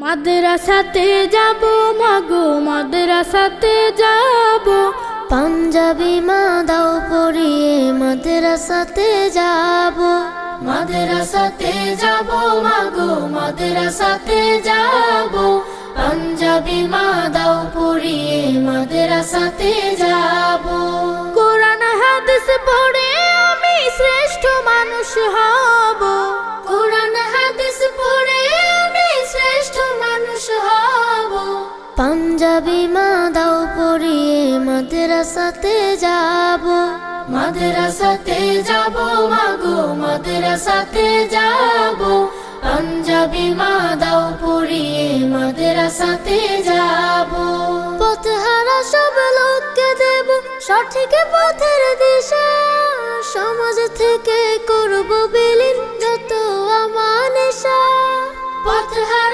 মাদ্রাসাতে যাব মাগো, মাদ্রাসাতে যাব। পাঞ্জাবি মা দাও পরিয়ে মাদ্রাসাতে যাব। মাদ্রাসাতে যাব মাগো, মাদ্রাসাতে যাব। পাঞ্জাবি মা দাও পরিয়ে মাদ্রাসাতে যাব। কোরআন হাদিস পড়ে আমি শ্রেষ্ঠ মানুষ হব। কোরআন হাদিস পড়ে আমি শ্রেষ্ঠ মানুষ হব। পাঞ্জাবি মা দাও পরিয়ে মাদ্রাসাতে যাব। মাদ্রাসাতে যাব মাগো, মাদ্রাসাতে যাব। পাঞ্জাবি মা দাও পরিয়ে মাদ্রাসাতে যাব। পথহারা সব লোককে দেব সঠিক পথের দিশা। সমাজ থেকে করব বিলীন যত আমানেশা। পথহারা